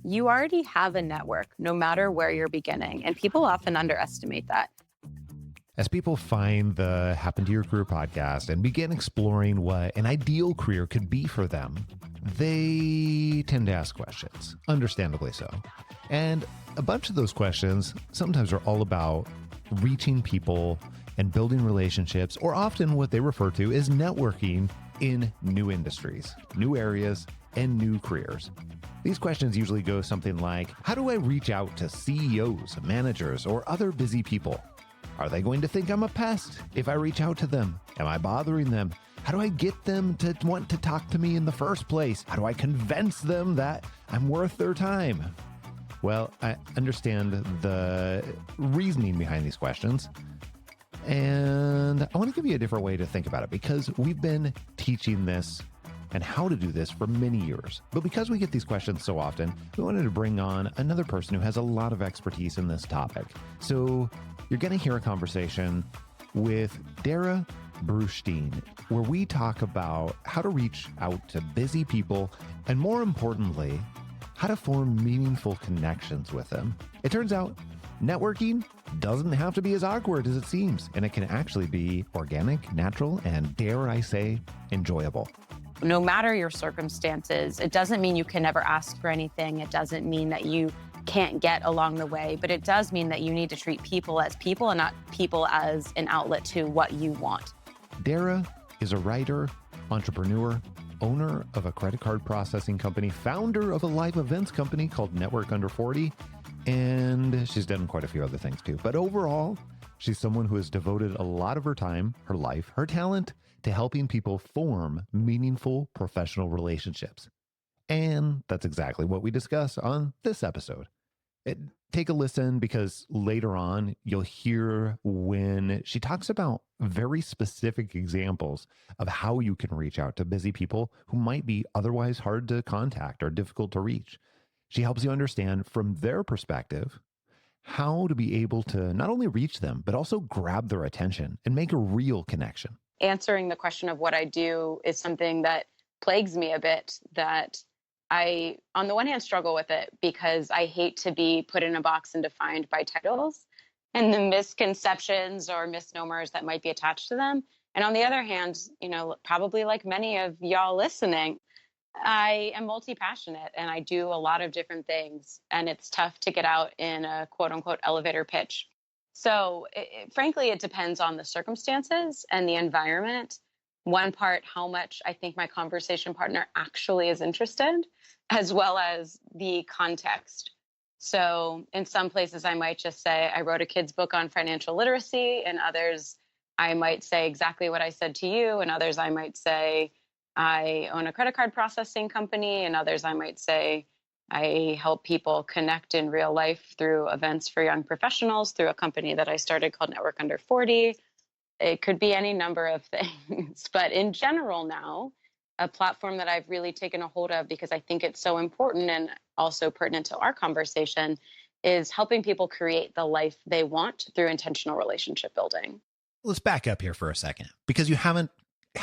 You already have a network, no matter where you're beginning, and people often underestimate that. As people find the Happen to Your Career podcast and begin exploring what an ideal career could be for them, they tend to ask questions, understandably so. And a bunch of those questions sometimes are all about reaching people and building relationships, or often what they refer to as networking in new industries, new areas, and new careers. These questions usually go something like, how do I reach out to CEOs, managers, or other busy people? Are they going to think I'm a pest if I reach out to them? Am I bothering them? How do I get them to want to talk to me in the first place? How do I convince them that I'm worth their time? Well, I understand the reasoning behind these questions, and I want to give you a different way to think about it, because we've been teaching this and how to do this for many years. But because we get these questions so often, we wanted to bring on another person who has a lot of expertise in this topic. So you're going to hear a conversation with Darrah Brustein, where we talk about how to reach out to busy people, and more importantly, how to form meaningful connections with them. It turns out networking doesn't have to be as awkward as it seems, and it can actually be organic, natural, and dare I say, enjoyable. No matter your circumstances, it doesn't mean you can never ask for anything. It doesn't mean that you can't get along the way, but it does mean that you need to treat people as people and not people as an outlet to what you want. Darrah is a writer, entrepreneur, owner of a credit card processing company, founder of a live events company called Network Under 40, and she's done quite a few other things too. But overall, she's someone who has devoted a lot of her time, her life, her talent to helping people form meaningful professional relationships. And that's exactly what we discuss on this episode. Take a listen, because later on you'll hear when she talks about very specific examples of how you can reach out to busy people who might be otherwise hard to contact or difficult to reach. She helps you understand from their perspective how to be able to not only reach them, but also grab their attention and make a real connection. Answering the question of what I do is something that plagues me a bit, that I, on the one hand, struggle with it because I hate to be put in a box and defined by titles and the misconceptions or misnomers that might be attached to them. And on the other hand, probably like many of y'all listening, I am multi-passionate and I do a lot of different things, and it's tough to get out in a quote unquote elevator pitch. So frankly, it depends on the circumstances and the environment. One part, how much I think my conversation partner actually is interested, as well as the context. So in some places, I might just say, I wrote a kid's book on financial literacy. And others, I might say exactly what I said to you. And others, I might say, I own a credit card processing company. And others, I might say, I help people connect in real life through events for young professionals through a company that I started called Network Under 40. It could be any number of things. But in general now, a platform that I've really taken a hold of because I think it's so important and also pertinent to our conversation is helping people create the life they want through intentional relationship building. Let's back up here for a second, because you haven't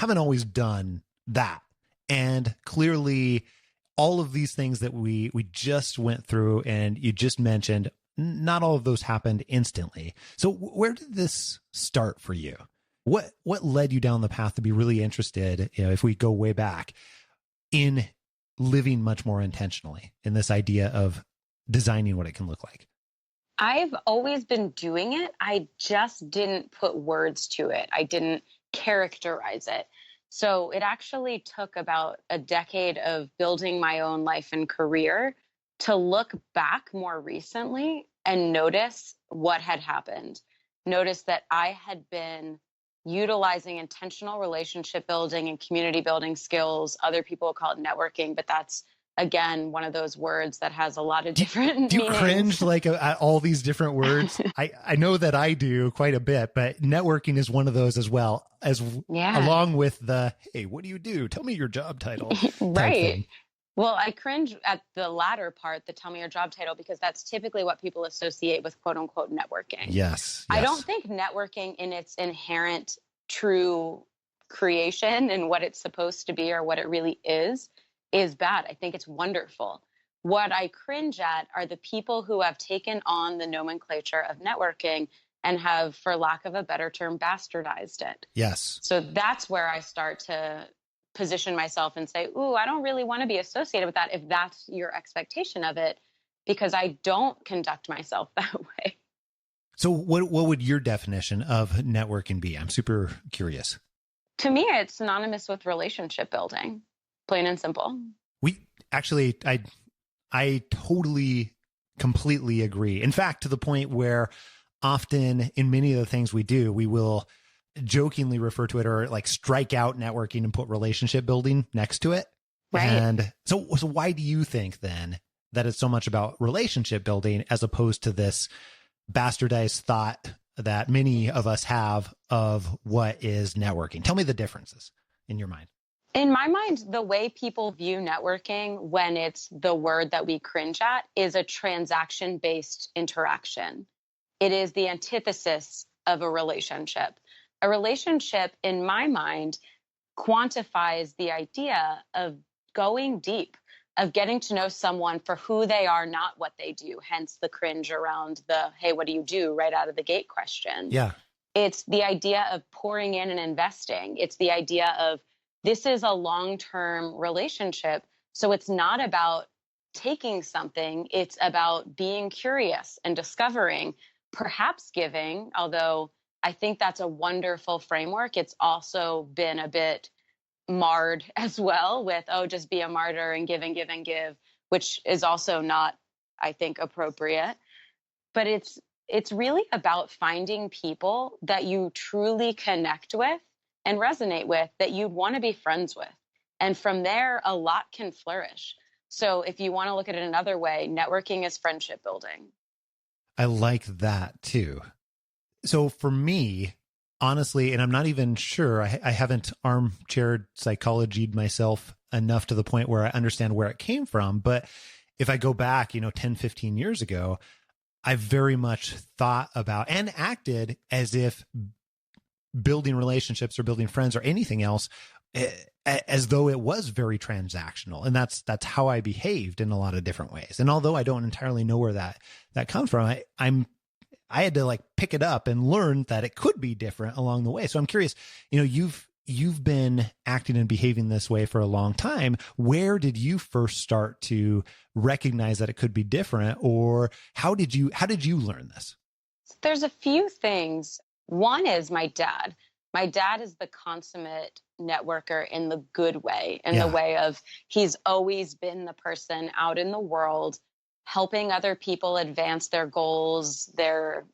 always done that. And clearly all of these things that we just went through and you just mentioned, not all of those happened instantly. So where did this start for you? What led you down the path to be really interested, if we go way back, in living much more intentionally in this idea of designing what it can look like? I've always been doing it. I just didn't put words to it. I didn't characterize it. So it actually took about a decade of building my own life and career to look back more recently and notice what had happened. Notice that I had been utilizing intentional relationship building and community building skills. Other people call it networking, but that's, again, one of those words that has a lot of different Do you meanings. cringe at all these different words? I know that I do quite a bit, but networking is one of those as well, along with the, hey, what do you do? Tell me your job title. Right. Well, I cringe at the latter part, the tell me your job title, because that's typically what people associate with quote unquote networking. Yes. I don't think networking in its inherent true creation and what it's supposed to be or what it really is bad. I think it's wonderful. What I cringe at are the people who have taken on the nomenclature of networking and have, for lack of a better term, bastardized it. Yes. So that's where I start to position myself and say, ooh, I don't really want to be associated with that if that's your expectation of it, because I don't conduct myself that way. So what would your definition of networking be? I'm super curious. To me, it's synonymous with relationship building, plain and simple. We actually, I totally, completely agree. In fact, to the point where often in many of the things we do, we will jokingly refer to it or like strike out networking and put relationship building next to it. Right. And so why do you think then that it's so much about relationship building as opposed to this bastardized thought that many of us have of what is networking? Tell me the differences in your mind. In my mind, the way people view networking when it's the word that we cringe at is a transaction-based interaction. It is the antithesis of a relationship. A relationship, in my mind, quantifies the idea of going deep, of getting to know someone for who they are, not what they do. Hence the cringe around the, hey, what do you do right out of the gate question. Yeah. It's the idea of pouring in and investing. It's the idea of this is a long-term relationship. So it's not about taking something. It's about being curious and discovering, perhaps giving, although I think that's a wonderful framework. It's also been a bit marred as well with, oh, just be a martyr and give and give and give, which is also not, I think, appropriate. But it's really about finding people that you truly connect with and resonate with, that you'd want to be friends with. And from there, a lot can flourish. So if you want to look at it another way, networking is friendship building. I like that too. So for me, honestly, and I'm not even sure, I haven't armchair psychologied myself enough to the point where I understand where it came from. But if I go back, 10, 15 years ago, I very much thought about and acted as if building relationships or building friends or anything else, as though it was very transactional. And that's how I behaved in a lot of different ways. And although I don't entirely know where that comes from, I had to like pick it up and learn that it could be different along the way. So I'm curious, you've been acting and behaving this way for a long time. Where did you first start to recognize that it could be different, or how did you learn this? There's a few things. One is my dad. My dad is the consummate networker in the good way, in the way of he's always been the person out in the world helping other people advance their goals, their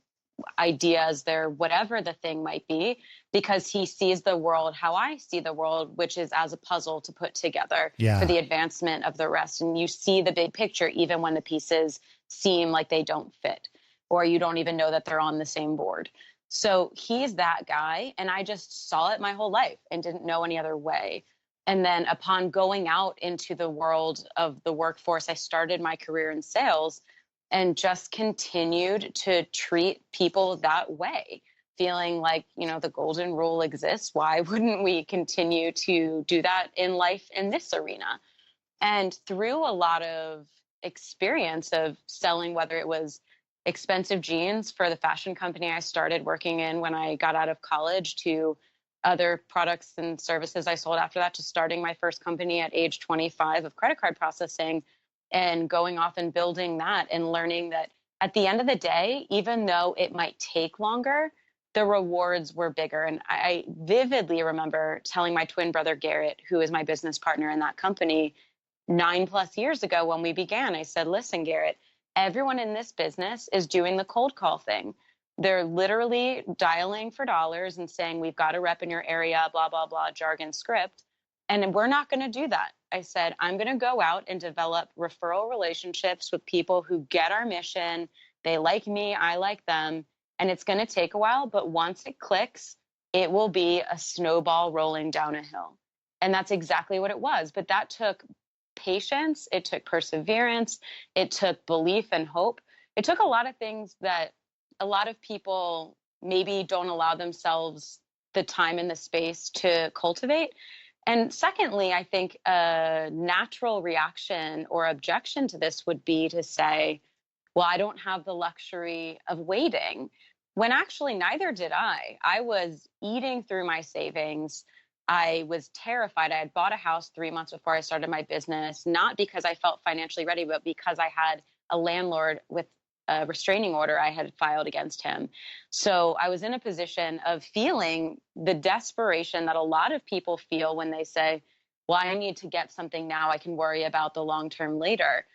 ideas, their whatever the thing might be, because he sees the world how I see the world, which is as a puzzle to put together for the advancement of the rest. And you see the big picture, even when the pieces seem like they don't fit, or you don't even know that they're on the same board. So he's that guy. And I just saw it my whole life and didn't know any other way. And then upon going out into the world of the workforce, I started my career in sales and just continued to treat people that way, feeling like, the golden rule exists. Why wouldn't we continue to do that in life in this arena? And through a lot of experience of selling, whether it was expensive jeans for the fashion company I started working in when I got out of college, to other products and services I sold after that, to starting my first company at age 25 of credit card processing and going off and building that and learning that at the end of the day, even though it might take longer, the rewards were bigger. And I vividly remember telling my twin brother, Garrett, who is my business partner in that company 9+ years ago when we began, I said, listen, Garrett, everyone in this business is doing the cold call thing. They're literally dialing for dollars and saying, we've got a rep in your area, blah, blah, blah, jargon script. And we're not going to do that. I said, I'm going to go out and develop referral relationships with people who get our mission. They like me, I like them. And it's going to take a while, but once it clicks, it will be a snowball rolling down a hill. And that's exactly what it was. But that took patience. It took perseverance. It took belief and hope. It took a lot of things that a lot of people maybe don't allow themselves the time and the space to cultivate. And secondly, I think a natural reaction or objection to this would be to say, well, I don't have the luxury of waiting. When actually, neither did I. I was eating through my savings. I was terrified. I had bought a house 3 months before I started my business, not because I felt financially ready, but because I had a landlord with a restraining order I had filed against him. So I was in a position of feeling the desperation that a lot of people feel when they say, well, I need to get something now. I can worry about the long term later.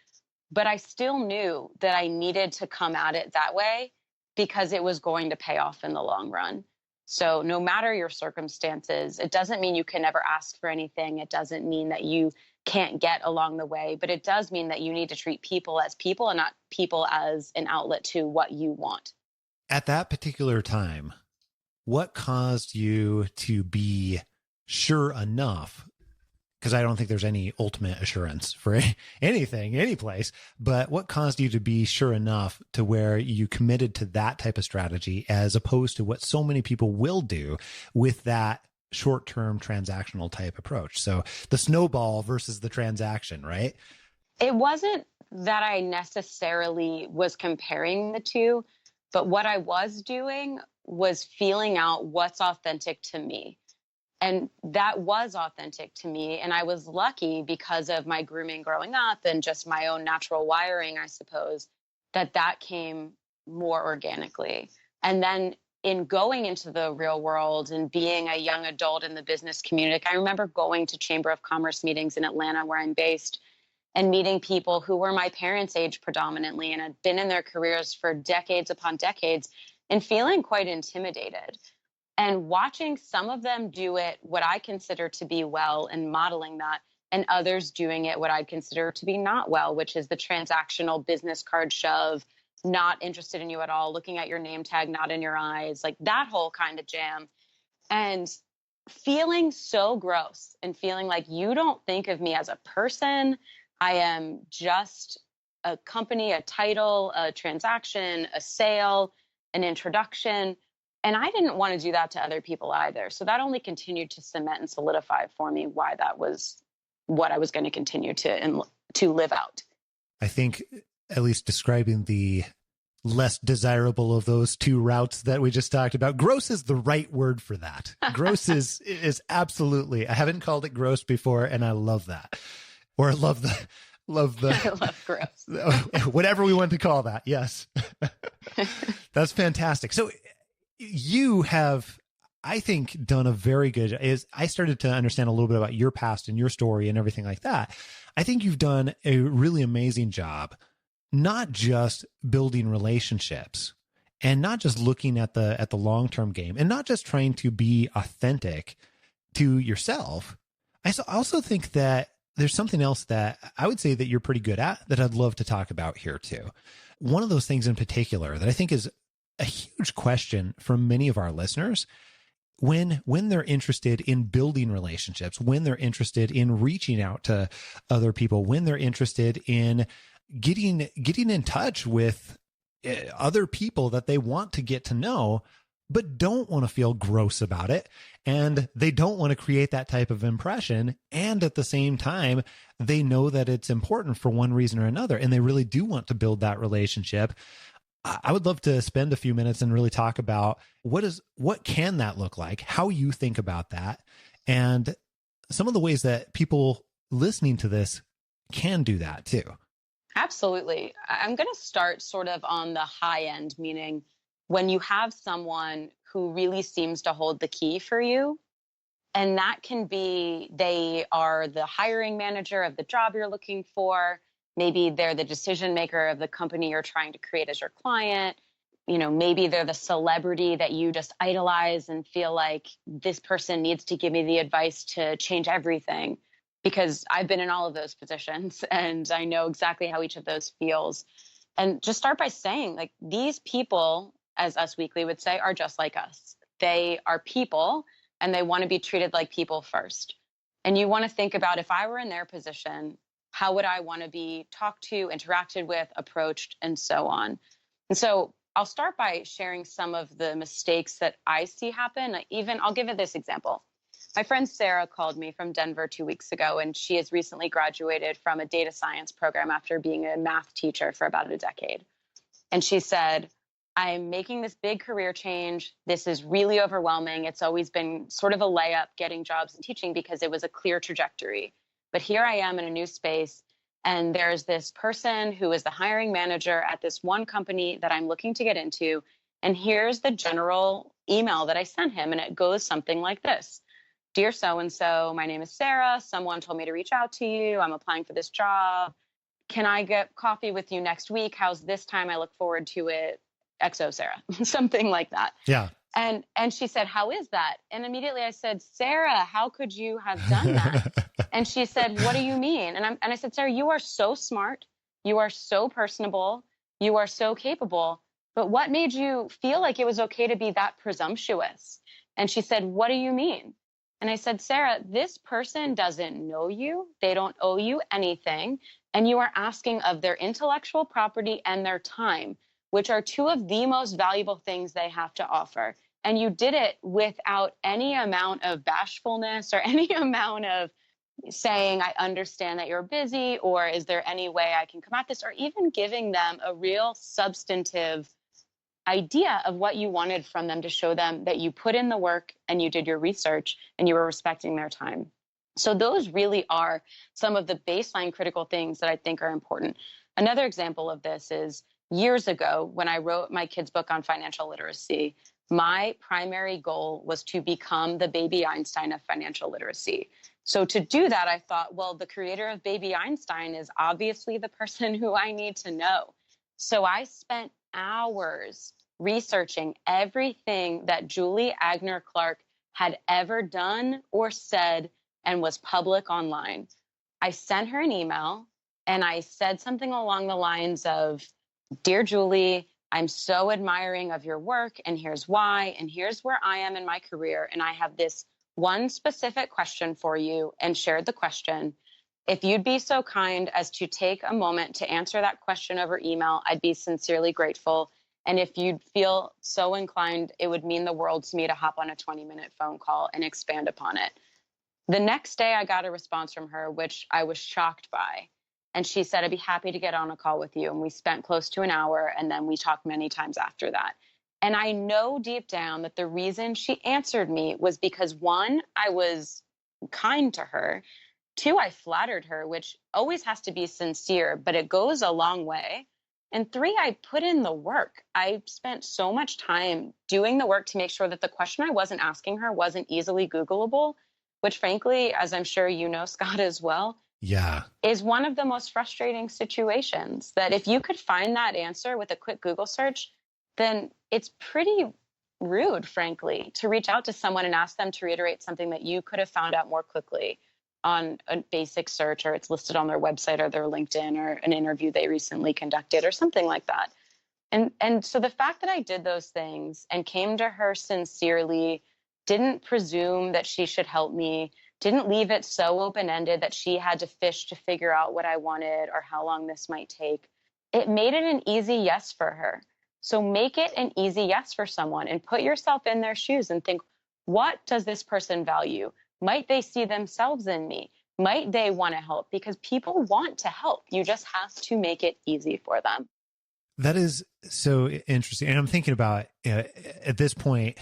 But I still knew that I needed to come at it that way because it was going to pay off in the long run. So no matter your circumstances, it doesn't mean you can never ask for anything. It doesn't mean that you can't get along the way, but it does mean that you need to treat people as people and not people as an outlet to what you want. At that particular time, what caused you to be sure enough? Because I don't think there's any ultimate assurance for anything, any place, but what caused you to be sure enough to where you committed to that type of strategy as opposed to what so many people will do with that short-term transactional type approach? So the snowball versus the transaction, right? It wasn't that I necessarily was comparing the two, but what I was doing was feeling out what's authentic to me. And that was authentic to me. And I was lucky because of my grooming growing up and just my own natural wiring, I suppose, that came more organically. And then in going into the real world and being a young adult in the business community, I remember going to Chamber of Commerce meetings in Atlanta, where I'm based, and meeting people who were my parents' age predominantly and had been in their careers for decades upon decades and feeling quite intimidated. And watching some of them do it what I consider to be well and modeling that, and others doing it what I'd consider to be not well, which is the transactional business card shove, not interested in you at all, looking at your name tag, not in your eyes, like that whole kind of jam. And feeling so gross and feeling like you don't think of me as a person. I am just a company, a title, a transaction, a sale, an introduction. And I didn't want to do that to other people either. So that only continued to cement and solidify for me why that was what I was going to continue to live out. I think at least describing the less desirable of those two routes that we just talked about, gross is the right word for that. Gross is absolutely, I haven't called it gross before, and I love that. Or love the I love gross. Whatever we want to call that. Yes. That's fantastic. So you have, I think, done a very good, as I started to understand a little bit about your past and your story and everything like that. I think you've done a really amazing job, not just building relationships and not just looking at the long-term game and not just trying to be authentic to yourself. I also think that there's something else that I would say that you're pretty good at that I'd love to talk about here too. One of those things in particular that I think is a huge question from many of our listeners when they're interested in building relationships, when they're interested in reaching out to other people, when they're interested in getting in touch with other people that they want to get to know, but don't want to feel gross about it. And they don't want to create that type of impression. And at the same time, they know that it's important for one reason or another. And they really do want to build that relationship. I would love to spend a few minutes and really talk about what can that look like, how you think about that, and some of the ways that people listening to this can do that too. Absolutely. I'm going to start sort of on the high end, meaning when you have someone who really seems to hold the key for you, and that can be they are the hiring manager of the job you're looking for. Maybe they're the decision maker of the company you're trying to create as your client. Maybe they're the celebrity that you just idolize and feel like this person needs to give me the advice to change everything. Because I've been in all of those positions and I know exactly how each of those feels. And just start by saying, like, these people, as Us Weekly would say, are just like us. They are people and they want to be treated like people first. And you want to think about, if I were in their position, how would I want to be talked to, interacted with, approached, and so on. And so I'll start by sharing some of the mistakes that I see happen. I'll give it this example. My friend Sarah called me from Denver 2 weeks ago, and she has recently graduated from a data science program after being a math teacher for about a decade. And she said, I'm making this big career change. This is really overwhelming. It's always been sort of a layup getting jobs in teaching because it was a clear trajectory. But here I am in a new space, and there's this person who is the hiring manager at this one company that I'm looking to get into. And here's the general email that I sent him. And it goes something like this. Dear so-and-so, my name is Sarah. Someone told me to reach out to you. I'm applying for this job. Can I get coffee with you next week? How's this time? I look forward to it. XO Sarah, something like that. Yeah. And she said, how is that? And immediately I said, Sarah, how could you have done that? And she said, what do you mean? And I said, Sarah, you are so smart. You are so personable. You are so capable. But what made you feel like it was okay to be that presumptuous? And she said, what do you mean? And I said, Sarah, this person doesn't know you. They don't owe you anything. And you are asking of their intellectual property and their time, which are two of the most valuable things they have to offer. And you did it without any amount of bashfulness or any amount of saying, I understand that you're busy, or is there any way I can come at this, or even giving them a real substantive idea of what you wanted from them to show them that you put in the work and you did your research and you were respecting their time. So those really are some of the baseline critical things that I think are important. Another example of this is years ago when I wrote my kids' book on financial literacy, my primary goal was to become the Baby Einstein of financial literacy. So to do that, I thought, well, the creator of Baby Einstein is obviously the person who I need to know. So I spent hours researching everything that Julie Agner Clark had ever done or said and was public online. I sent her an email and I said something along the lines of, Dear Julie, I'm so admiring of your work, and here's why, and here's where I am in my career, and I have this one specific question for you, and shared the question. If you'd be so kind as to take a moment to answer that question over email, I'd be sincerely grateful. And if you'd feel so inclined, it would mean the world to me to hop on a 20-minute phone call and expand upon it. The next day, I got a response from her, which I was shocked by. And she said, I'd be happy to get on a call with you. And we spent close to an hour, and then we talked many times after that. And I know deep down that the reason she answered me was because, one, I was kind to her. Two, I flattered her, which always has to be sincere, but it goes a long way. And three, I put in the work. I spent so much time doing the work to make sure that the question I wasn't asking her wasn't easily Googleable, which frankly, as I'm sure you know, Scott, as well, is one of the most frustrating situations. That if you could find that answer with a quick Google search, then it's pretty rude, frankly, to reach out to someone and ask them to reiterate something that you could have found out more quickly on a basic search, or it's listed on their website or their LinkedIn, or an interview they recently conducted or something like that. And so the fact that I did those things and came to her sincerely, didn't presume that she should help me, didn't leave it so open-ended that she had to fish to figure out what I wanted or how long this might take, it made it an easy yes for her. So make it an easy yes for someone and put yourself in their shoes and think, what does this person value? Might they see themselves in me? Might they want to help? Because people want to help. You just have to make it easy for them. That is so interesting. And I'm thinking about, at this point,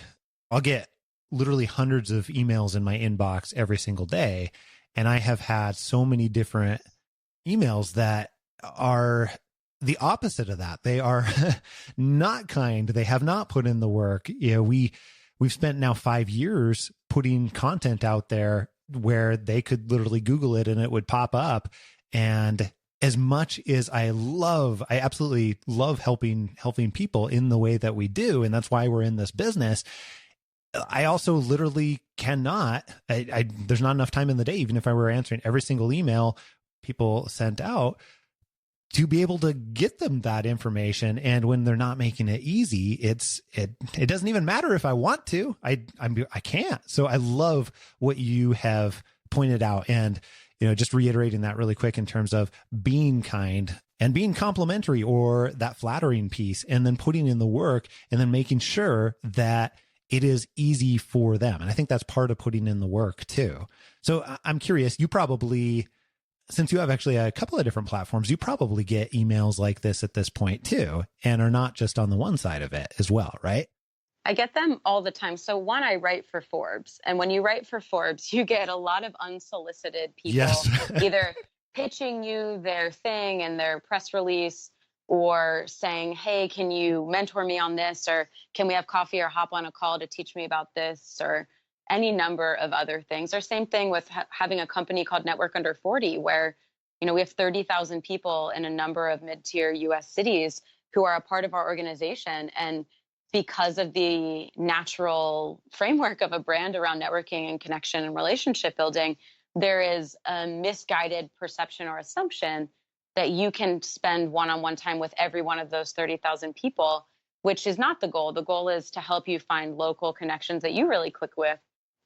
I'll get literally hundreds of emails in my inbox every single day. And I have had so many different emails that are the opposite of that. They are not kind. They have not put in the work. We've spent now 5 years putting content out there where they could literally Google it and it would pop up. And as much as I absolutely love helping people in the way that we do, and that's why we're in this business, I also literally cannot, there's not enough time in the day, even if I were answering every single email people sent out, to be able to get them that information. And when they're not making it easy, it doesn't even matter if I want to, I can't. So I love what you have pointed out, and, just reiterating that really quick in terms of being kind and being complimentary, or that flattering piece, and then putting in the work, and then making sure that it is easy for them. And I think that's part of putting in the work too. So I'm curious, you probably, since you have actually a couple of different platforms, you probably get emails like this at this point too, and are not just on the one side of it as well, right? I get them all the time. So one, I write for Forbes. And when you write for Forbes, you get a lot of unsolicited people Yes. either pitching you their thing and their press release, or saying, hey, can you mentor me on this? Or can we have coffee or hop on a call to teach me about this? Or any number of other things. Or same thing with having a company called Network Under 40, where, we have 30,000 people in a number of mid-tier US cities who are a part of our organization. And because of the natural framework of a brand around networking and connection and relationship building, there is a misguided perception or assumption that you can spend one-on-one time with every one of those 30,000 people, which is not the goal. The goal is to help you find local connections that you really click with.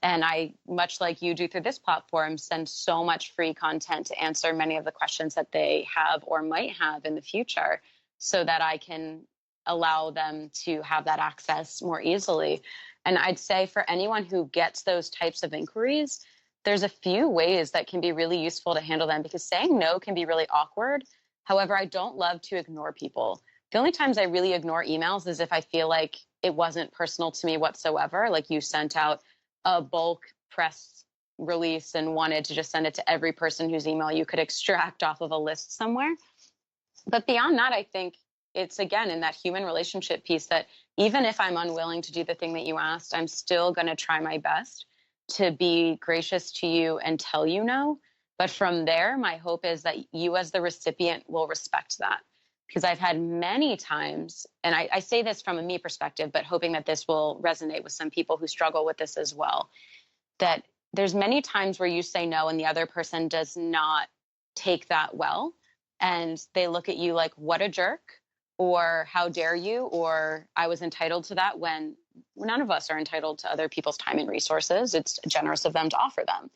And I, much like you do through this platform, send so much free content to answer many of the questions that they have or might have in the future, so that I can allow them to have that access more easily. And I'd say for anyone who gets those types of inquiries, there's a few ways that can be really useful to handle them, because saying no can be really awkward. However, I don't love to ignore people. The only times I really ignore emails is if I feel like it wasn't personal to me whatsoever, like you sent out a bulk press release and wanted to just send it to every person whose email you could extract off of a list somewhere. But beyond that, I think it's, again, in that human relationship piece, that even if I'm unwilling to do the thing that you asked, I'm still going to try my best to be gracious to you and tell you no. But from there, my hope is that you as the recipient will respect that. Because I've had many times, and I say this from a me perspective, but hoping that this will resonate with some people who struggle with this as well, that there's many times where you say no and the other person does not take that well. And they look at you like, what a jerk, or how dare you, or I was entitled to that, when none of us are entitled to other people's time and resources. It's generous of them to offer them.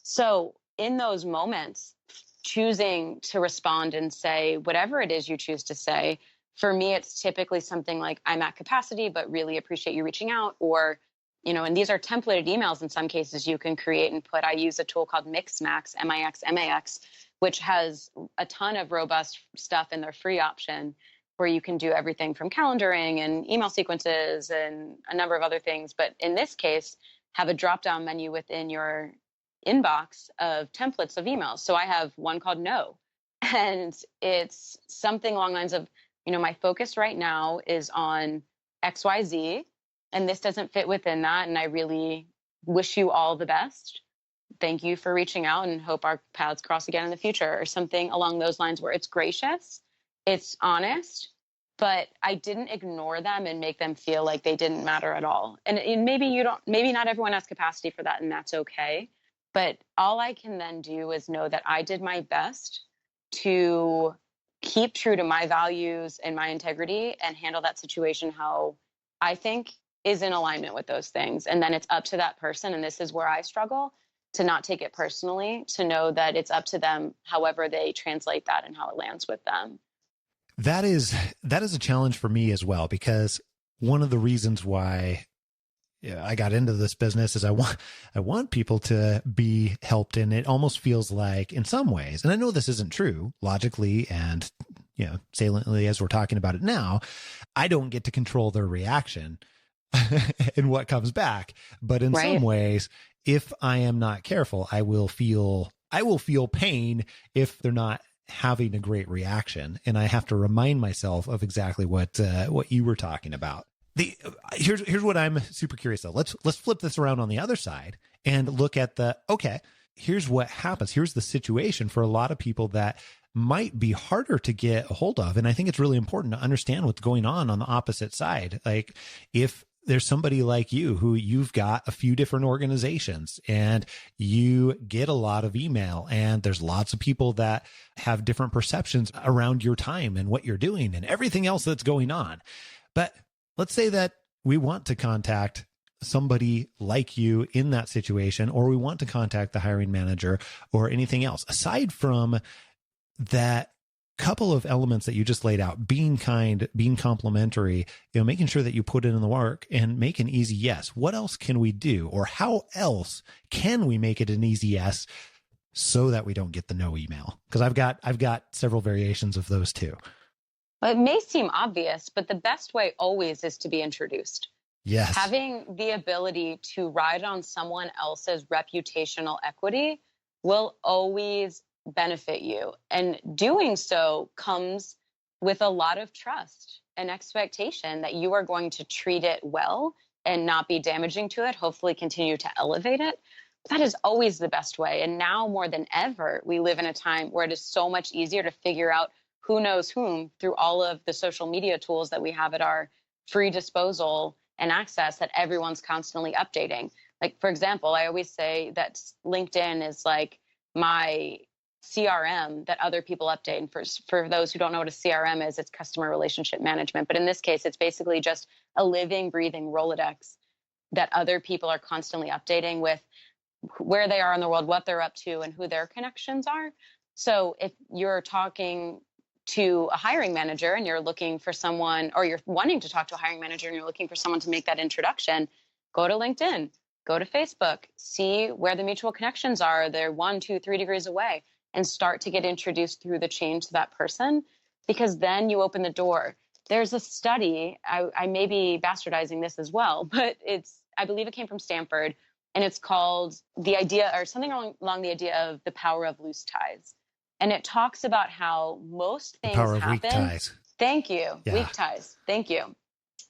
So in those moments, choosing to respond and say whatever it is you choose to say, for me, it's typically something like, I'm at capacity, but really appreciate you reaching out. Or, and these are templated emails in some cases you can create and put. I use a tool called Mixmax, Mix, which has a ton of robust stuff in their free option, where you can do everything from calendaring and email sequences and a number of other things. But in this case, have a drop-down menu within your inbox of templates of emails. So I have one called No, and it's something along the lines of, my focus right now is on XYZ, and this doesn't fit within that. And I really wish you all the best. Thank you for reaching out, and hope our paths cross again in the future, or something along those lines, where it's gracious, it's honest, but I didn't ignore them and make them feel like they didn't matter at all. And maybe not everyone has capacity for that, and that's okay. But all I can then do is know that I did my best to keep true to my values and my integrity, and handle that situation how I think is in alignment with those things. And then it's up to that person, and this is where I struggle, to not take it personally, to know that it's up to them, however they translate that and how it lands with them. That is a challenge for me as well, because one of the reasons why I got into this business is I want people to be helped. And it almost feels like, in some ways, and I know this isn't true logically and, saliently as we're talking about it now, I don't get to control their reaction and what comes back. But in some ways, if I am not careful, I will feel pain if they're not having a great reaction. And I have to remind myself of exactly what you were talking about. Here's what I'm super curious though. Let's flip this around on the other side and look at here's what happens. Here's the situation for a lot of people that might be harder to get a hold of. And I think it's really important to understand what's going on the opposite side. Like, if there's somebody like you who you've got a few different organizations and you get a lot of email, and there's lots of people that have different perceptions around your time and what you're doing and everything else that's going on. But let's say that we want to contact somebody like you in that situation, or we want to contact the hiring manager or anything else. Aside from that couple of elements that you just laid out, being kind, being complimentary, making sure that you put in the work and make an easy yes. What else can we do? Or how else can we make it an easy yes so that we don't get the no email? Because I've got several variations of those too. Well, it may seem obvious, but the best way always is to be introduced. Yes. Having the ability to ride on someone else's reputational equity will always benefit you. And doing so comes with a lot of trust and expectation that you are going to treat it well and not be damaging to it, hopefully continue to elevate it. That is always the best way. And now more than ever, we live in a time where it is so much easier to figure out who knows whom through all of the social media tools that we have at our free disposal and access that everyone's constantly updating. Like, for example, I always say that LinkedIn is like my CRM that other people update. And for those who don't know what a CRM is, it's customer relationship management. But in this case, it's basically just a living, breathing Rolodex that other people are constantly updating with where they are in the world, what they're up to, and who their connections are. So if you're talking to a hiring manager and you're looking for someone, or you're wanting to talk to a hiring manager and you're looking for someone to make that introduction, go to LinkedIn, go to Facebook, see where the mutual connections are. They're 1, 2, 3 degrees away, and start to get introduced through the chain to that person, because then you open the door. There's a study, I may be bastardizing this as well, but I believe it came from Stanford, and it's called the idea, or something along the idea of the power of loose ties. And it talks about how most things happen. The power of weak ties. Thank you. Yeah. Weak ties. Thank you.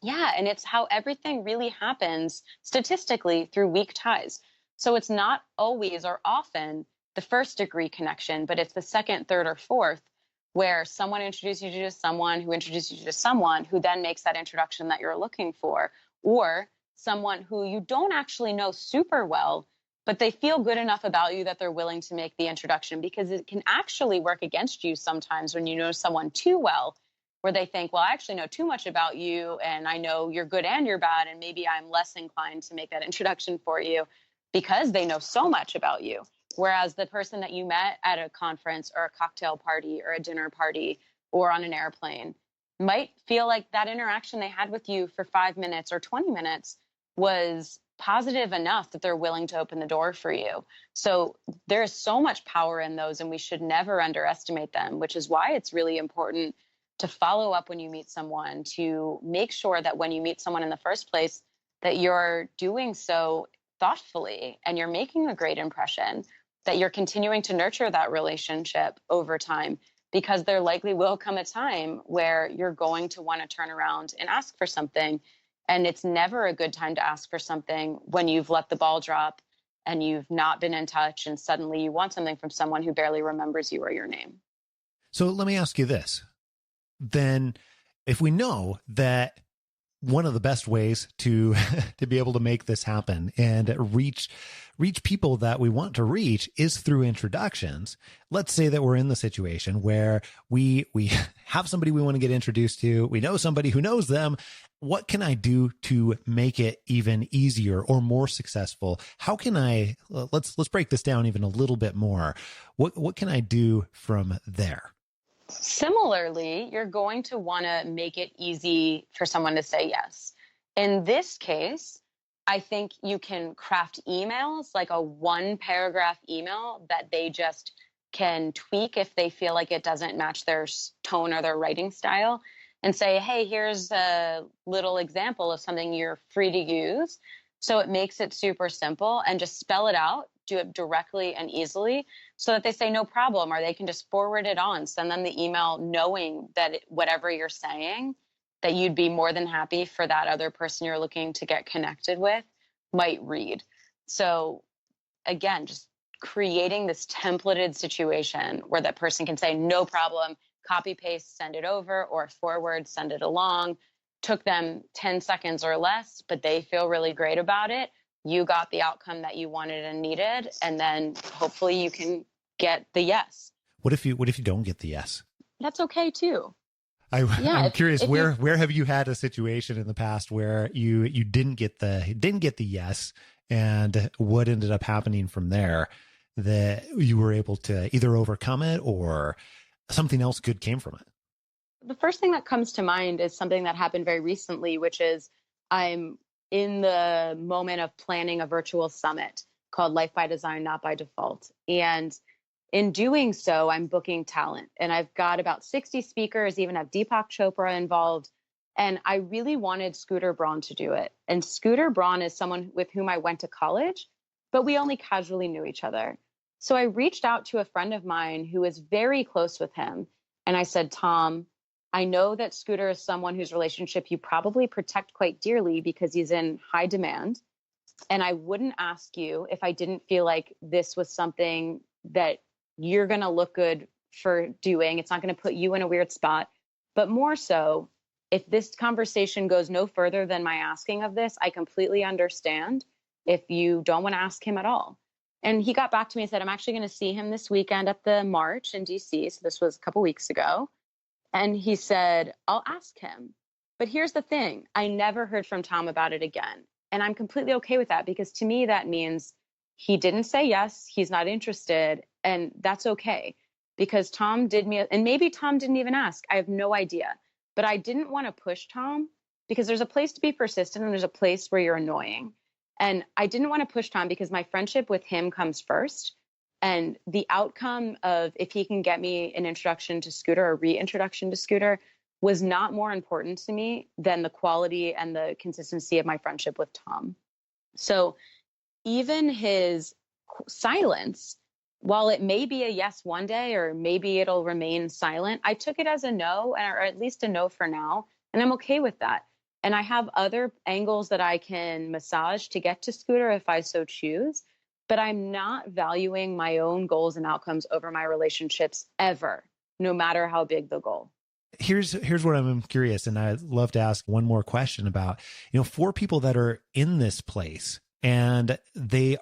Yeah. And it's how everything really happens statistically through weak ties. So it's not always or often the first degree connection, but it's the second, third, or fourth, where someone introduces you to someone who introduces you to someone who then makes that introduction that you're looking for, or someone who you don't actually know super well, but they feel good enough about you that they're willing to make the introduction, because it can actually work against you sometimes when you know someone too well, where they think, well, I actually know too much about you and I know you're good and you're bad, and maybe I'm less inclined to make that introduction for you because they know so much about you. Whereas the person that you met at a conference or a cocktail party or a dinner party or on an airplane might feel like that interaction they had with you for 5 minutes or 20 minutes was positive enough that they're willing to open the door for you. So there is so much power in those, and we should never underestimate them, which is why it's really important to follow up when you meet someone, to make sure that when you meet someone in the first place, that you're doing so thoughtfully and you're making a great impression, that you're continuing to nurture that relationship over time, because there likely will come a time where you're going to want to turn around and ask for something. And it's never a good time to ask for something when you've let the ball drop and you've not been in touch, and suddenly you want something from someone who barely remembers you or your name. So let me ask you this. Then if we know that one of the best ways to be able to make this happen and reach people that we want to reach is through introductions. Let's say that we're in the situation where we have somebody we want to get introduced to. We know somebody who knows them. What can I do to make it even easier or more successful? How can I, let's break this down even a little bit more. What can I do from there? Similarly, you're going to want to make it easy for someone to say yes. In this case, I think you can craft emails, like a 1-paragraph email that they just can tweak if they feel like it doesn't match their tone or their writing style, and say, hey, here's a little example of something you're free to use. So it makes it super simple, and just spell it out, do it directly and easily, so that they say no problem, or they can just forward it on, send them the email knowing that whatever you're saying, that you'd be more than happy for that other person you're looking to get connected with might read. So again, just creating this templated situation where that person can say no problem, copy paste, send it over, or forward, send it along. Took them 10 seconds or less, but they feel really great about it. You got the outcome that you wanted and needed, and then hopefully you can get the yes. What if you don't get the yes? That's okay too. I'm curious, where have you had a situation in the past where you didn't get the yes, and what ended up happening from there that you were able to either overcome it or something else good came from it? The first thing that comes to mind is something that happened very recently, which is I'm in the moment of planning a virtual summit called Life by Design, Not by Default. And in doing so, I'm booking talent. And I've got about 60 speakers, even have Deepak Chopra involved. And I really wanted Scooter Braun to do it. And Scooter Braun is someone with whom I went to college, but we only casually knew each other. So I reached out to a friend of mine who is very close with him. And I said, Tom, I know that Scooter is someone whose relationship you probably protect quite dearly because he's in high demand. And I wouldn't ask you if I didn't feel like this was something that you're going to look good for doing. It's not going to put you in a weird spot. But more so, if this conversation goes no further than my asking of this, I completely understand if you don't want to ask him at all. And he got back to me and said, I'm actually going to see him this weekend at the March in DC. So this was a couple weeks ago. And he said, I'll ask him. But here's the thing. I never heard from Tom about it again. And I'm completely okay with that because to me, that means he didn't say yes, he's not interested. And that's okay because Tom did me, and maybe Tom didn't even ask. I have no idea. But I didn't want to push Tom because there's a place to be persistent and there's a place where you're annoying. And I didn't want to push Tom because my friendship with him comes first. And the outcome of if he can get me an introduction to Scooter or reintroduction to Scooter was not more important to me than the quality and the consistency of my friendship with Tom. So even his silence, while it may be a yes one day or maybe it'll remain silent, I took it as a no, or at least a no for now. And I'm okay with that. And I have other angles that I can massage to get to Scooter if I so choose. But I'm not valuing my own goals and outcomes over my relationships ever, no matter how big the goal. Here's what I'm curious, and I'd love to ask one more question about, for people that are in this place and they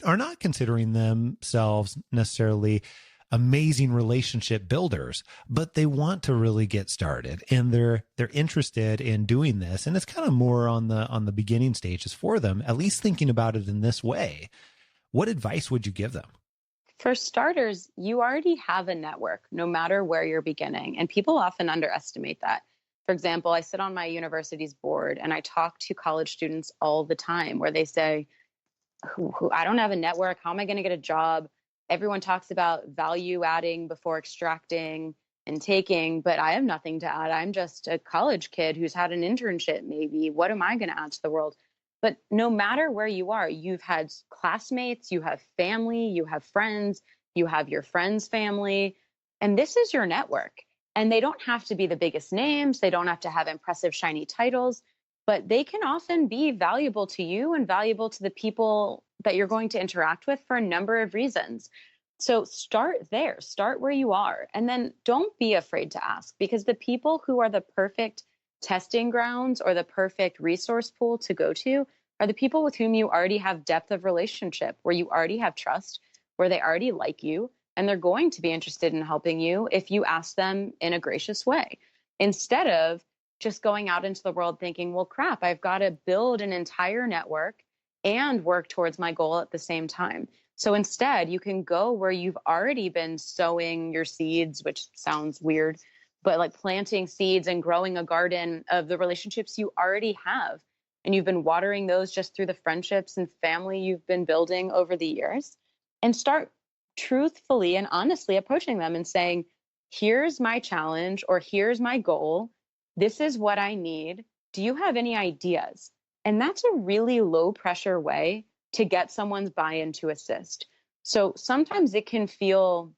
are not considering themselves necessarily amazing relationship builders, but they want to really get started and they're interested in doing this. And it's kind of more on the beginning stages for them, at least thinking about it in this way. What advice would you give them? For starters, you already have a network, no matter where you're beginning. And people often underestimate that. For example, I sit on my university's board and I talk to college students all the time where they say, I don't have a network. How am I going to get a job? Everyone talks about value adding before extracting and taking, but I have nothing to add. I'm just a college kid who's had an internship, maybe. What am I going to add to the world? But no matter where you are, you've had classmates, you have family, you have friends, you have your friends' family, and this is your network. And they don't have to be the biggest names. They don't have to have impressive, shiny titles, but they can often be valuable to you and valuable to the people that you're going to interact with for a number of reasons. So start there, start where you are, and then don't be afraid to ask because the people who are the perfect testing grounds or the perfect resource pool to go to are the people with whom you already have depth of relationship, where you already have trust, where they already like you, and they're going to be interested in helping you if you ask them in a gracious way. Instead of just going out into the world thinking, well, crap, I've got to build an entire network and work towards my goal at the same time. So instead, you can go where you've already been sowing your seeds, which sounds weird, but like planting seeds and growing a garden of the relationships you already have. And you've been watering those just through the friendships and family you've been building over the years. And start truthfully and honestly approaching them and saying, here's my challenge or here's my goal. This is what I need. Do you have any ideas? And that's a really low pressure way to get someone's buy-in to assist. So sometimes it can feel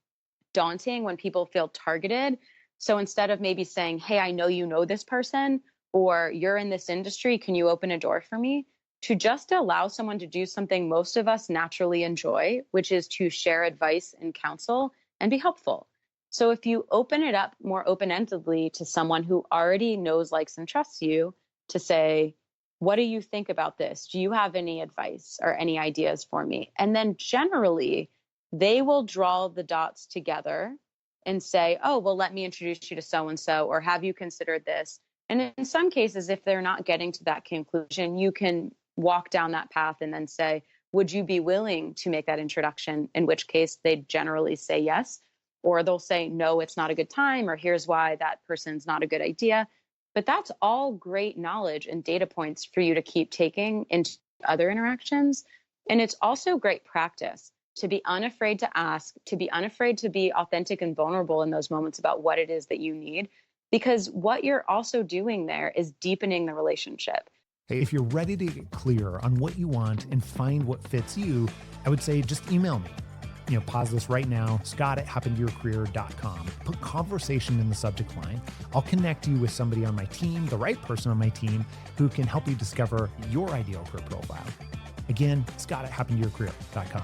daunting when people feel targeted. So instead of maybe saying, hey, I know you know this person, or you're in this industry, can you open a door for me? To just allow someone to do something most of us naturally enjoy, which is to share advice and counsel and be helpful. So if you open it up more open-endedly to someone who already knows, likes, and trusts you to say, what do you think about this? Do you have any advice or any ideas for me? And then generally, they will draw the dots together and say, oh, well, let me introduce you to so-and-so, or have you considered this? And in some cases, if they're not getting to that conclusion, you can walk down that path and then say, would you be willing to make that introduction? In which case, they generally say yes. or they'll say, no, it's not a good time, or here's why that person's not a good idea. But that's all great knowledge and data points for you to keep taking into other interactions. And it's also great practice to be unafraid to ask, to be unafraid to be authentic and vulnerable in those moments about what it is that you need. Because what you're also doing there is deepening the relationship. Hey, if you're ready to get clear on what you want and find what fits you, I would say just email me. Pause this right now, scott@happentoyourcareer.com. Put conversation in the subject line. I'll connect you with somebody on my team, the right person on my team, who can help you discover your ideal career profile. Again, scott@happentoyourcareer.com.